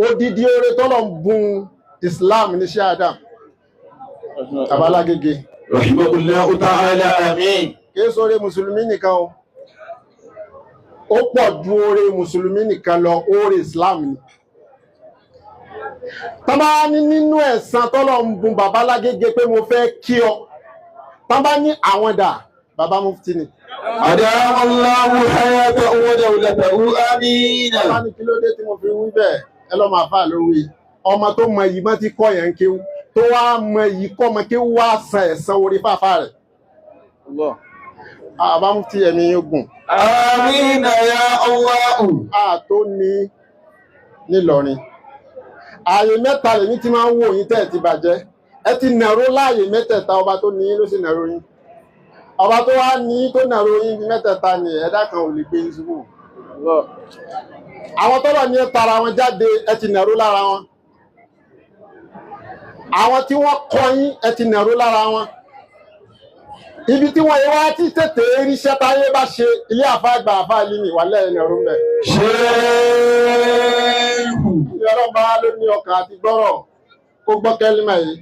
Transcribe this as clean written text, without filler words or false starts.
odidi oore tọ́lọ̀ ń bùn Islam ní Sheikh Adam Abalágége rahimahullahu ta'ala amin. kìí sóore mùsùlùmí nìkan o ó pọ̀ ju oore mùsùlùmí nìkan lọ oore Islam ni tọ́ba ní nínú ẹ̀san tọ́lọ̀ ń bùn bàbá Lágége pé mo fẹ́ kí ọ tọ́ba ní àwọn dà bàbá mufti ni adama Allahu hayatahu wa dawlatahu amin. bàbá ní kí ló dé tí mo fi wí bẹ́ẹ̀ ẹ lọ́ máa fà lówí ọmọ tó mọ èyí mọ́ ti kọ́ yẹn kéwú tó wá mọ èyí kọ́ ọmọ kéwú wá san ẹ̀san orí fàfà rẹ̀ bàbá mufti ẹ̀mí yóò gùn amin ya Allah. tó ní nílọrin ààyè mẹ́ta lèmi ti máa ń wò yín tẹ́ ẹ̀ ti bàjẹ́ ẹ ti nàró láàyè mẹ́tẹ̀ẹ̀ta ọba tó ní yín ló sì nàró yín ọba tó wá ní tó nàró yín bí mẹ́tẹ̀ẹ̀ta ni ẹ̀dá kan ò lè gbé yín ṣubú àwọn tọ́lọ̀ ní ẹ tara wọn jáde ẹ ti nàró lára wọn àwọn tí wọ́n kọ́ yín ẹ ti nàró lára wọn ibi tí wọ́n yẹ wá tí tètè ríṣẹ́ táyé bá ṣe ilé àfa àgbà àfa límì wà lẹ́yìn nàró mẹ́ Sheikh. ìyọ́rọ̀ bá ló ní ọkàn àti gbọ́rọ̀ kó gbọ́ kẹ́límà yìí